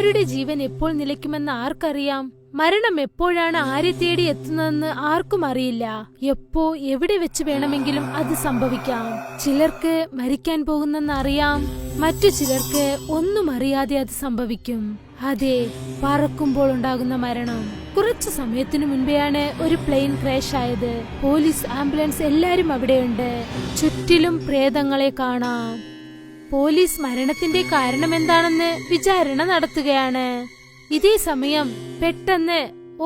ആരുടെ ജീവൻ എപ്പോൾ നിലയ്ക്കുമെന്ന് ആർക്കറിയാം? മരണം എപ്പോഴാണ് ആരെ തേടി എത്തുന്നതെന്ന് ആർക്കും അറിയില്ല. എപ്പോ എവിടെ വെച്ച് വേണമെങ്കിലും അത് സംഭവിക്കാം. ചിലർക്ക് മരിക്കാൻ പോകുന്നെന്ന് അറിയാം, മറ്റു ചിലർക്ക് ഒന്നും അറിയാതെ അത് സംഭവിക്കും. അതെ, പറക്കുമ്പോൾ ഉണ്ടാകുന്ന മരണം. കുറച്ചു സമയത്തിനു മുൻപെയാണ് ഒരു പ്ലെയിൻ ക്രാഷ് ആയത്. പോലീസ്, ആംബുലൻസ് എല്ലാരും അവിടെയുണ്ട്. ചുറ്റിലും പ്രേതങ്ങളെ കാണാം. പോലീസ് മരണത്തിന്റെ കാരണം എന്താണെന്ന് വിചാരണ നടത്തുകയാണ്. ഇതേ സമയം പെട്ടെന്ന്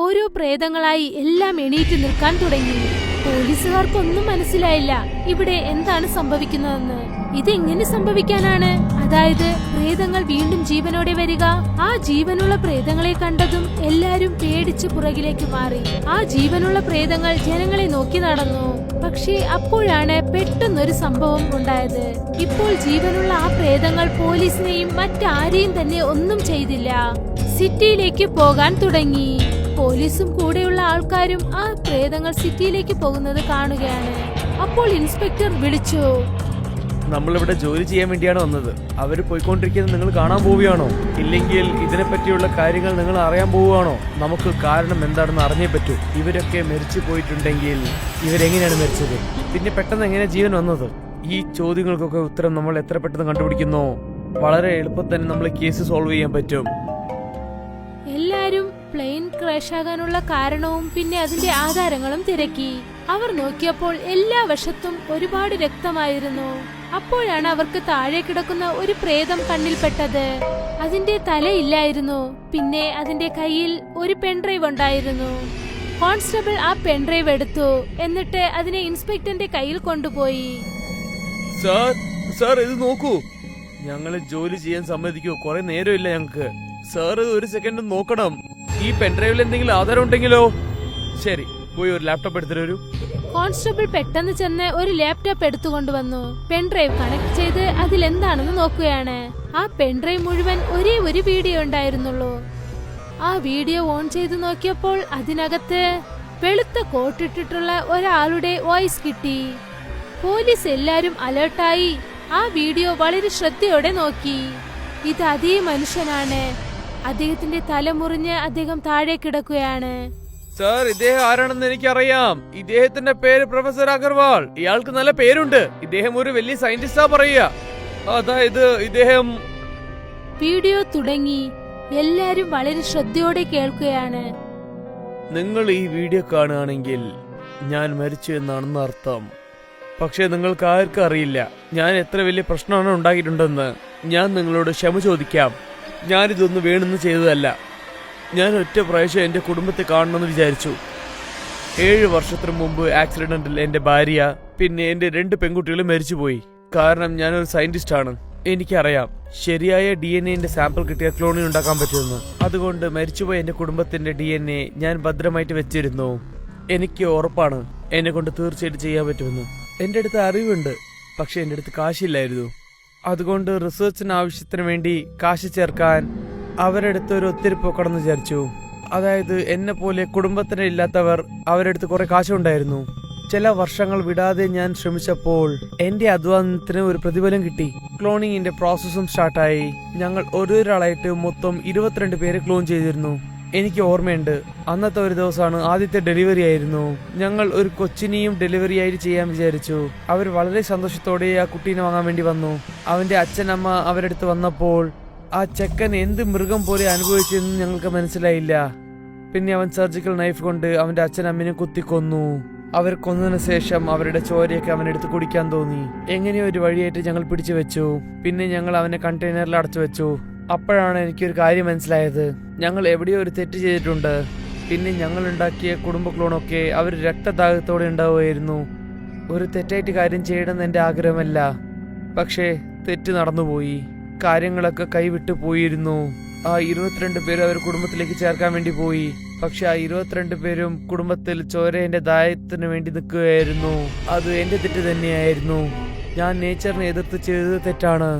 ഓരോ പ്രേതങ്ങളായി എല്ലാം എണീറ്റ് നിൽക്കാൻ തുടങ്ങി. പോലീസുകാർക്കൊന്നും മനസ്സിലായില്ല ഇവിടെ എന്താണ് സംഭവിക്കുന്നതെന്ന്. ഇതെങ്ങനെ സംഭവിക്കാനാണ്? അതായത് പ്രേതങ്ങൾ വീണ്ടും ജീവനോടെ വരിക. ആ ജീവനുള്ള പ്രേതങ്ങളെ കണ്ടതും എല്ലാരും പേടിച്ച് പുറകിലേക്ക് മാറി. ആ ജീവനുള്ള പ്രേതങ്ങൾ ജനങ്ങളെ നോക്കി നടന്നു. പക്ഷേ അപ്പോഴാണ് പെട്ടെന്നൊരു സംഭവം ഉണ്ടായത്. ഇപ്പോൾ ജീവനുള്ള ആ പ്രേതങ്ങൾ പോലീസിനെയും മറ്റാരെയും തന്നെ ഒന്നും ചെയ്തില്ല. സിറ്റിയിലേക്ക് പോകാൻ തുടങ്ങി. പോലീസും കൂടെയുള്ള ആൾക്കാരും ആ പ്രേതങ്ങൾ സിറ്റിയിലേക്ക് പോകുന്നത് കാണുകയാണ്. അപ്പോൾ ഇൻസ്പെക്ടർ വിളിച്ചു, നമ്മളിവിടെ ജോലി ചെയ്യാൻ വേണ്ടിയാണ് വന്നത്. അവര് പോയിക്കൊണ്ടിരിക്കുന്നത് നിങ്ങൾ കാണാൻ പോവുകയാണോ? ഇല്ലെങ്കിൽ ഇതിനെ പറ്റിയുള്ള കാര്യങ്ങൾ നിങ്ങൾ അറിയാൻ പോവുകയാണോ? നമുക്ക് കാരണം എന്താണെന്ന് അറിഞ്ഞേ പറ്റൂ. ഇവരൊക്കെ മരിച്ചു പോയിട്ടുണ്ടെങ്കിൽ ഇവരെങ്ങനെയാണ് മരിച്ചത്? പിന്നെ പെട്ടെന്ന് എങ്ങനെ ജീവൻ വന്നത്? ഈ ചോദ്യങ്ങൾക്കൊക്കെ ഉത്തരം നമ്മൾ എത്ര പെട്ടെന്ന് കണ്ടുപിടിക്കുന്നോ വളരെ എളുപ്പത്തിൽ തന്നെ നമ്മൾ കേസ് സോൾവ് ചെയ്യാൻ പറ്റും. എല്ലാരും പ്ലെയിൻ ക്രാഷ് ആകാനുള്ള കാരണവും പിന്നെ അതിന്റെ ആധാരങ്ങളും തിരക്കി. അവർ നോക്കിയപ്പോൾ എല്ലാ വശത്തും ഒരുപാട് രക്തമായിരുന്നു. അപ്പോഴാണ് അവർക്ക് താഴെ കിടക്കുന്ന ഒരു പ്രേതം കണ്ണിൽപ്പെട്ടത്. അതിന്റെ തലയില്ലായിരുന്നു, പിന്നെ അതിന്റെ കയ്യിൽ ഒരു പെൻഡ്രൈവ് ഉണ്ടായിരുന്നു. കോൺസ്റ്റബിൾ ആ പെൻഡ്രൈവ് എടുത്തു, എന്നിട്ട് അതിനെ ഇൻസ്പെക്ടറിന്റെ കയ്യിൽ കൊണ്ടുപോയി. സാർ ഇത് നോക്കൂ, ഞങ്ങളെ ജോലി ചെയ്യാൻ സമ്മതിക്കൂ. കുറെ നേരമില്ല ഞങ്ങക്ക്. സാർ ഒരു സെക്കൻഡ് നോക്കണം. ഈ പെൻഡ്രൈവിൽ എന്തെങ്കിലും ആധാരം ഉണ്ടെങ്കിലോ? ശരി, പോയി ഒരു ലാപ്ടോപ്പ് എടുത്തിട്ട് വരൂ. കോൺസ്റ്റബിൾ പെട്ടെന്ന് ചെന്ന് ഒരു ലാപ്ടോപ്പ് എടുത്തുകൊണ്ടുവന്നു. പെൻഡ്രൈവ് കണക്ട് ചെയ്ത് അതിൽ എന്താണെന്ന് നോക്കുകയാണ്. ആ പെൻഡ്രൈവ് മുഴുവൻ ഒരേ ഒരു വീഡിയോ ഉണ്ടായിരുന്നുള്ളൂ. ആ വീഡിയോ ഓൺ ചെയ്ത് നോക്കിയപ്പോൾ അതിനകത്ത് വെളുത്ത കോട്ടിട്ടിട്ടുള്ള ഒരാളുടെ വോയിസ് കിട്ടി. പോലീസ് എല്ലാരും അലേർട്ടായി ആ വീഡിയോ വളരെ ശ്രദ്ധയോടെ നോക്കി. ഇത് അതേ മനുഷ്യനാണ്. അദ്ദേഹത്തിന്റെ തല മുറിഞ്ഞ് അദ്ദേഹം താഴെ കിടക്കുകയാണ്. സാർ, ഇദ്ദേഹം ആരാണെന്ന് എനിക്കറിയാം. ഇദ്ദേഹത്തിന്റെ പേര് പ്രൊഫസർ അഗർവാൾ. ഇയാൾക്ക് നല്ല പേരുണ്ട്. ഇദ്ദേഹം ഒരു വലിയ സയന്റിസ്റ്റാ പറയുക. അതായത് ഇദ്ദേഹം... വീഡിയോ തുടങ്ങി. എല്ലാരും വളരെ ശ്രദ്ധയോടെ കേൾക്കുകയാണ്. നിങ്ങൾ ഈ വീഡിയോ കാണുകയാണെങ്കിൽ ഞാൻ മരിച്ചു എന്നാണെന്ന് അർത്ഥം. പക്ഷെ നിങ്ങൾക്ക് ആർക്കും അറിയില്ല ഞാൻ എത്ര വലിയ പ്രശ്നമാണ് ഉണ്ടാക്കിയിട്ടുണ്ടെന്ന്. ഞാൻ നിങ്ങളോട് ക്ഷമ ചോദിക്കാം. ഞാനിതൊന്നും വേണമെന്ന് ചെയ്തതല്ല. ഞാൻ ഒറ്റ പ്രാവശ്യം എൻ്റെ കുടുംബത്തെ കാണണമെന്ന് വിചാരിച്ചു. 7 വർഷത്തിന് മുമ്പ് ആക്സിഡന്റിൽ എൻ്റെ ഭാര്യ പിന്നെ എൻ്റെ 2 പെൺകുട്ടികളും മരിച്ചുപോയി. കാരണം ഞാനൊരു സയന്റിസ്റ്റ് ആണ്. എനിക്കറിയാം ശരിയായ DNA സാമ്പിൾ കിട്ടിയ ക്ലോണിങ് ഉണ്ടാക്കാൻ പറ്റുമെന്ന്. അതുകൊണ്ട് മരിച്ചുപോയ എൻ്റെ കുടുംബത്തിന്റെ DNA ഞാൻ ഭദ്രമായിട്ട് വെച്ചിരുന്നു. എനിക്ക് ഉറപ്പാണ് എന്നെ കൊണ്ട് തീർച്ചയായിട്ടും ചെയ്യാൻ പറ്റുമെന്ന്. എൻ്റെ അടുത്ത് അറിവുണ്ട്, പക്ഷെ എൻ്റെ അടുത്ത് കാശില്ലായിരുന്നു. അതുകൊണ്ട് റിസർച്ചിന് ആവശ്യത്തിന് വേണ്ടി കാശ് ചേർക്കാൻ അവരുടെ അടുത്ത് ഒരു ഒത്തിരിപ്പൊക്കണമെന്ന് വിചാരിച്ചു. അതായത് എന്നെ പോലെ കുടുംബത്തിന് ഇല്ലാത്തവർ അവരുടെ അടുത്ത് കുറെ കാശുണ്ടായിരുന്നു. ചില വർഷങ്ങൾ വിടാതെ ഞാൻ ശ്രമിച്ചപ്പോൾ എന്റെ അധ്വാനത്തിന് ഒരു പ്രതിഫലം കിട്ടി. ക്ലോണിങ്ങിന്റെ പ്രോസസ്സും സ്റ്റാർട്ടായി. ഞങ്ങൾ ഓരോരാളായിട്ട് മൊത്തം 22 പേരെ ക്ലോൺ ചെയ്തിരുന്നു. എനിക്ക് ഓർമ്മയുണ്ട്, അന്നത്തെ ഒരു ദിവസമാണ് ആദ്യത്തെ ഡെലിവറി ആയിരുന്നു. ഞങ്ങൾ ഒരു കൊച്ചിനെയും ഡെലിവറി ആയിട്ട് ചെയ്യാൻ വിചാരിച്ചു. അവർ വളരെ സന്തോഷത്തോടെ ആ കുട്ടീനെ വാങ്ങാൻ വേണ്ടി വന്നു. അവന്റെ അച്ഛനമ്മ അവരുടെ അടുത്ത് വന്നപ്പോൾ ആ ചെക്കൻ എന്ത് മൃഗം പോലെ അനുഭവിച്ചെന്ന് ഞങ്ങൾക്ക് മനസ്സിലായില്ല. പിന്നെ അവൻ സർജിക്കൽ നൈഫ് കൊണ്ട് അവന്റെ അച്ഛനമ്മനെ കുത്തിക്കൊന്നു. അവർ കൊന്നതിന് ശേഷം അവരുടെ ചോരയൊക്കെ അവനെടുത്ത് കുടിക്കാൻ തോന്നി. എങ്ങനെയോ ഒരു വഴിയായിട്ട് ഞങ്ങൾ പിടിച്ചു വെച്ചു. പിന്നെ ഞങ്ങൾ അവനെ കണ്ടെയ്നറിൽ അടച്ചു വെച്ചു. അപ്പോഴാണ് എനിക്കൊരു കാര്യം മനസ്സിലായത്. ഞങ്ങൾ എവിടെയോ ഒരു തെറ്റ് ചെയ്തിട്ടുണ്ട്. പിന്നെ ഞങ്ങൾ ഉണ്ടാക്കിയ കുടുംബ ക്ലോണൊക്കെ അവർ രക്തദാഹത്തോടെ ഉണ്ടാവുമായിരുന്നു. ഒരു തെറ്റായിട്ട് കാര്യം ചെയ്യണമെന്ന് എൻ്റെ ആഗ്രഹമല്ല, പക്ഷേ തെറ്റ് നടന്നുപോയി. കാര്യങ്ങളൊക്കെ കൈവിട്ടു പോയിരുന്നു. ആ 22 പേര് അവർ കുടുംബത്തിലേക്ക് ചേർക്കാൻ വേണ്ടി പോയി. പക്ഷെ ആ 22 പേരും കുടുംബത്തിൽ ചോരേന്റെ ദായത്തിന് വേണ്ടി നിൽക്കുകയായിരുന്നു. അത് എന്റെ തെറ്റ് തന്നെയായിരുന്നു. ഞാൻ നേച്ചറിനെ എതിർത്ത് ചെയ്തത് തെറ്റാണ്.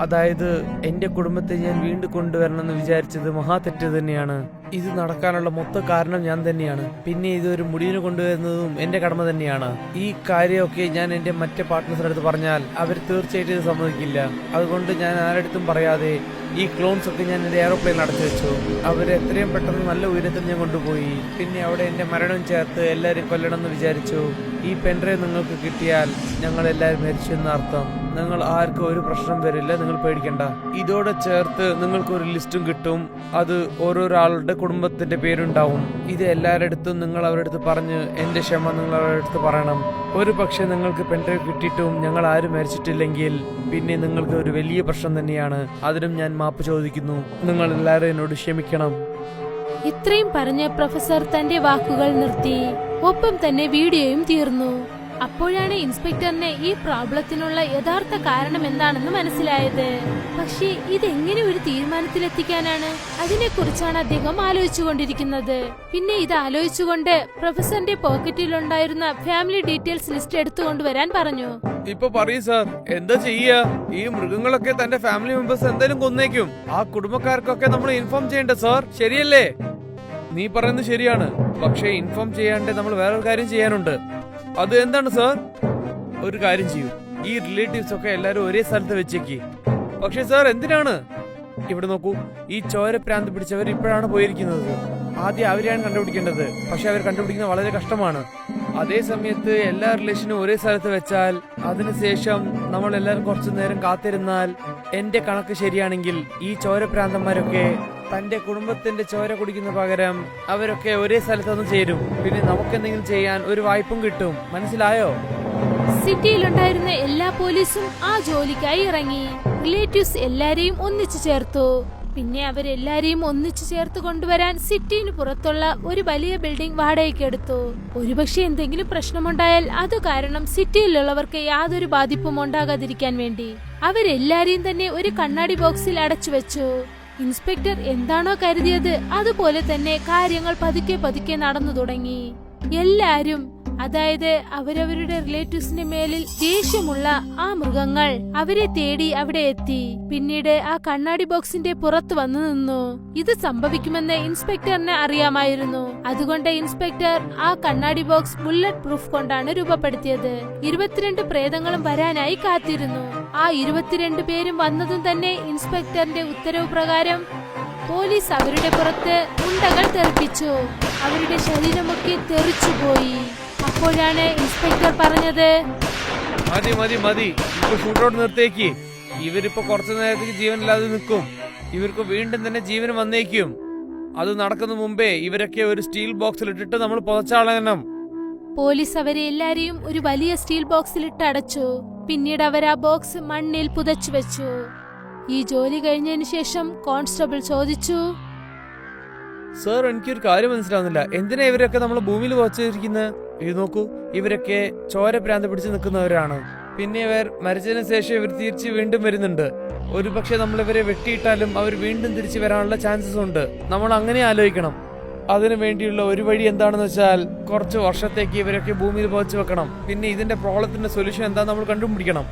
അതായത് എന്റെ കുടുംബത്തെ ഞാൻ വീണ്ടും കൊണ്ടുവരണമെന്ന് വിചാരിച്ചത് മഹാ തെറ്റ് തന്നെയാണ്. ഇത് നടക്കാനുള്ള മൊത്തം കാരണം ഞാൻ തന്നെയാണ്. പിന്നെ ഇതൊരു മുടിവിന് കൊണ്ടുവരുന്നതും എന്റെ കടമ തന്നെയാണ്. ഈ കാര്യമൊക്കെ ഞാൻ എന്റെ മറ്റേ പാർട്ട്നേഴ്സിന്റെ അടുത്ത് പറഞ്ഞാൽ അവർ തീർച്ചയായിട്ടും ഇത് സമ്മതിക്കില്ല. അതുകൊണ്ട് ഞാൻ ആരടുത്തും പറയാതെ ഈ ക്ലോൺസ് ഒക്കെ ഞാൻ എന്റെ എയറോപ്ലെയിനിൽ അടച്ചു വെച്ചു. അവരെ എത്രയും പെട്ടെന്ന് നല്ല ഉയരത്തിൽ ഞാൻ കൊണ്ടുപോയി. പിന്നെ അവിടെ എന്റെ മരണം ചേർത്ത് എല്ലാവരും കൊല്ലണം എന്ന് വിചാരിച്ചു. ഈ പെൻഡ്രൈവ് നിങ്ങൾക്ക് കിട്ടിയാൽ ഞങ്ങൾ എല്ലാവരും മരിച്ചു എന്ന അർത്ഥം. നിങ്ങൾ ആർക്കും ഒരു പ്രശ്നം വരില്ല, നിങ്ങൾ പേടിക്കണ്ട. ഇതോടെ ചേർത്ത് നിങ്ങൾക്ക് ഒരു ലിസ്റ്റും കിട്ടും. അത് ഓരോരാളുടെ കുടുംബത്തിന്റെ പേരുണ്ടാവും. ഇത് എല്ലാവരുടെ അടുത്തും നിങ്ങൾ അവരുടെ അടുത്ത് പറഞ്ഞ് എന്റെ ക്ഷമ നിങ്ങൾ അവരുടെ അടുത്ത് പറയണം. ഒരു പക്ഷെ നിങ്ങൾക്ക് പെൻഡ്രൈവ് കിട്ടിയിട്ടും ഞങ്ങൾ ആരും മരിച്ചിട്ടില്ലെങ്കിൽ പിന്നെ നിങ്ങൾക്ക് ഒരു വലിയ പ്രശ്നം തന്നെയാണ്. അതിനും ഞാൻ മാപ്പ് ചോദിക്കുന്നു. നിങ്ങൾ എല്ലാവരും എന്നോട് ക്ഷമിക്കണം. ഇത്രയും പറഞ്ഞ് പ്രൊഫസർ തന്റെ വാക്കുകൾ നിർത്തി. ഒപ്പം തന്നെ വീഡിയോയും തീർന്നു. അപ്പോഴാണ് ഇൻസ്പെക്ടറിന് ഈ പ്രോബ്ലത്തിനുള്ള യഥാർത്ഥ കാരണം എന്താണെന്ന് മനസ്സിലായത്. പക്ഷേ ഇതെങ്ങനെ ഒരു തീരുമാനത്തിലെത്തിക്കാനാണ്? അതിനെക്കുറിച്ചാണ് അദ്ദേഹം ആലോചിച്ചുകൊണ്ടിരിക്കുന്നത്. പിന്നെ ഇത് ആലോചിച്ചുകൊണ്ട് പ്രൊഫസറിന്റെ പോക്കറ്റിലുണ്ടായിരുന്ന ഫാമിലി ഡീറ്റെയിൽസ് ലിസ്റ്റ് എടുത്തുകൊണ്ടുവരാൻ പറഞ്ഞു. ഇപ്പൊ പറയൂ സാർ, എന്താ ചെയ്യാ? ഈ മൃഗങ്ങളൊക്കെ തന്റെ ഫാമിലി മെമ്പേഴ്സ് എന്തായാലും കൊന്നേക്കും. ആ കുടുംബക്കാർക്കൊക്കെ നമ്മൾ ഇൻഫോം ചെയ്യണ്ടേ സാർ? ശരിയല്ലേ? നീ പറയുന്നത് ശരിയാണ്. പക്ഷേ ഇൻഫോം ചെയ്യാണ്ട് നമ്മൾ വേറൊരു കാര്യം ചെയ്യാനുണ്ട്. അത് എന്താണ് സാർ? ഒരു കാര്യം ചെയ്യൂ, ഈ റിലേറ്റീവ്സ് ഒക്കെ എല്ലാരും ഒരേ സ്ഥലത്ത് വെച്ചേക്ക്. പക്ഷേ സാർ എന്തിനാണ്? ഇവിടെ നോക്കൂ, ഈ ചോരപ്രാന്ത് പിടിച്ചവർ ഇപ്പോഴാണ് പോയിരിക്കുന്നത്. ആദ്യം അവരെയാണ് കണ്ടുപിടിക്കേണ്ടത്. പക്ഷെ അവർ കണ്ടുപിടിക്കുന്നത് വളരെ കഷ്ടമാണ്. അതേ സമയത്ത് എല്ലാ റിലേഷനും ഒരേ സ്ഥലത്ത് വെച്ചാൽ അതിനുശേഷം നമ്മൾ എല്ലാവരും കുറച്ചു നേരം കാത്തിരുന്നാൽ എന്റെ കണക്ക് ശരിയാണെങ്കിൽ ഈ ചോരപ്രാന്തന്മാരൊക്കെ തന്റെ കുടുംബത്തിന്റെ ചോര കുടിക്കുന്ന പകരം അവരൊക്കെ ഒരേ സ്ഥലത്തൊന്ന് ചേരും. പിന്നെ നമുക്ക് എന്തെങ്കിലും ചെയ്യാൻ ഒരു വായ്പും കിട്ടും. മനസ്സിലായോ? സിറ്റിയിലുണ്ടായിരുന്ന എല്ലാ പോലീസും ആ ജോലിക്കായി ഇറങ്ങി. റിലേറ്റീവ്സ് എല്ലാരെയും ഒന്നിച്ചു ചേർത്തു. പിന്നെ അവരെല്ലാരെയും ഒന്നിച്ചു ചേർത്ത് കൊണ്ടുവരാൻ സിറ്റിന് പുറത്തുള്ള ഒരു വലിയ ബിൽഡിംഗ് വാടകയ്ക്കെടുത്തു. ഒരുപക്ഷെ എന്തെങ്കിലും പ്രശ്നമുണ്ടായാൽ അത് കാരണം സിറ്റിയിലുള്ളവർക്ക് യാതൊരു ബാധിപ്പും ഉണ്ടാകാതിരിക്കാൻ വേണ്ടി അവരെല്ലാരെയും തന്നെ ഒരു കണ്ണാടി ബോക്സിൽ അടച്ചു വെച്ചു. ഇൻസ്പെക്ടർ എന്താണോ കരുതിയത് അതുപോലെ തന്നെ കാര്യങ്ങൾ പതുക്കെ പതുക്കെ നടന്നു തുടങ്ങി. എല്ലാരും, അതായത് അവരവരുടെ റിലേറ്റീവ്സിന്റെ മേലിൽ ദേഷ്യമുള്ള ആ മൃഗങ്ങൾ അവരെ തേടി അവിടെ എത്തി. പിന്നീട് ആ കണ്ണാടി ബോക്സിന്റെ പുറത്ത് വന്നു നിന്നു. ഇത് സംഭവിക്കുമെന്ന് ഇൻസ്പെക്ടറിന് അറിയാമായിരുന്നു. അതുകൊണ്ട് ഇൻസ്പെക്ടർ ആ കണ്ണാടി ബോക്സ് ബുള്ളറ്റ് പ്രൂഫ് കൊണ്ടാണ് രൂപപ്പെടുത്തിയത്. 22 പ്രേതങ്ങളും വരാനായി കാത്തിരുന്നു. ആ 22 പേരും വന്നതും തന്നെ ഇൻസ്പെക്ടറിന്റെ ഉത്തരവ് പ്രകാരം പോലീസ് അവരുടെ പുറത്ത് ഉണ്ടകൾ തെറിപ്പിച്ചു. അവരുടെ ശരീരമൊക്കെ തെറിച്ചുപോയി. അപ്പോഴാണ് ഇൻസ്പെക്ടർ പറഞ്ഞത്, മതി മതി മതി, ഇപ്പൊ ഷൂട്ടൗട്ട് നിർത്തേക്ക്. ഇവരിപ്പോ കുറച്ചു നേരത്തേക്ക് ജീവനില്ലാതെ നിൽക്കും. ഇവർക്ക് വീണ്ടും തന്നെ ജീവൻ വന്നേക്കും. അത് നടക്കുന്ന മുമ്പേ ഇവരൊക്കെ ഒരു സ്റ്റീൽ ബോക്സിൽ ഇട്ടിട്ട് നമ്മൾ പുതച്ചാളണം. പോലീസ് അവരെ എല്ലാരെയും ഒരു വലിയ സ്റ്റീൽ ബോക്സിലിട്ട് അടച്ചു. പിന്നീട് അവർ ആ ബോക്സ് മണ്ണിൽ പുതച്ചു വെച്ചു. ഈ ജോലി കഴിഞ്ഞതിന് ശേഷം കോൺസ്റ്റബിൾ ചോദിച്ചു, സാർ, എനിക്കൊരു കാര്യം മനസ്സിലാവുന്നില്ല. എന്തിനാ ഇവരൊക്കെ നമ്മൾ ഭൂമിയിൽ വച്ചിരിക്കുന്നത്? ഇത് നോക്കൂ, ഇവരൊക്കെ ചോരപ്രാന്ത് പിടിച്ച് നിൽക്കുന്നവരാണ്. പിന്നെ ഇവർ മരിച്ചതിന് ശേഷം ഇവർ തിരിച്ച് വീണ്ടും വരുന്നുണ്ട്. ഒരു പക്ഷെ നമ്മൾ ഇവരെ വെട്ടിയിട്ടാലും അവർ വീണ്ടും തിരിച്ചു വരാനുള്ള ചാൻസസ് ഉണ്ട്. നമ്മൾ അങ്ങനെ ആലോചിക്കണം. അതിനു വേണ്ടിയുള്ള ഒരു വഴി എന്താണെന്ന് വെച്ചാൽ കുറച്ച് വർഷത്തേക്ക് ഇവരൊക്കെ ഭൂമിയിൽ പുതച്ചു വെക്കണം. പിന്നെ ഇതിന്റെ പ്രോബ്ലത്തിന്റെ സൊല്യൂഷൻ എന്താ നമ്മൾ കണ്ടുപിടിക്കണം.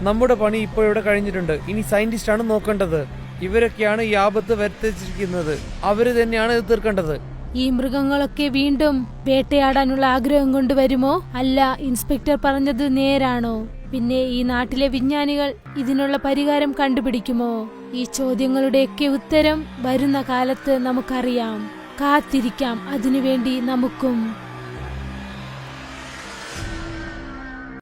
നമ്മുടെ പണി ഇപ്പോൾ ഇവിടെ കഴിഞ്ഞിട്ടുണ്ട്. ഇനി സയന്റിസ്റ്റ് ആണ് നോക്കേണ്ടത്. ഇവരൊക്കെയാണ് ഈ ആപത്ത് വരുത്തിച്ചിരിക്കുന്നത്. അവര് തന്നെയാണ് ഇത് തീർക്കേണ്ടത്. ഈ മൃഗങ്ങളൊക്കെ വീണ്ടും വേട്ടയാടാനുള്ള ആഗ്രഹം കൊണ്ട് വരുമോ? അല്ല, ഇൻസ്പെക്ടർ പറഞ്ഞത് നേരാണോ? പിന്നെ ഈ നാട്ടിലെ വിജ്ഞാനികൾ ഇതിനുള്ള പരിഹാരം കണ്ടുപിടിക്കുമോ? ഈ ചോദ്യങ്ങളുടെയൊക്കെ ഉത്തരം വരുന്ന കാലത്ത് നമുക്കറിയാം. കാത്തിരിക്കാം അതിനുവേണ്ടി നമുക്കും.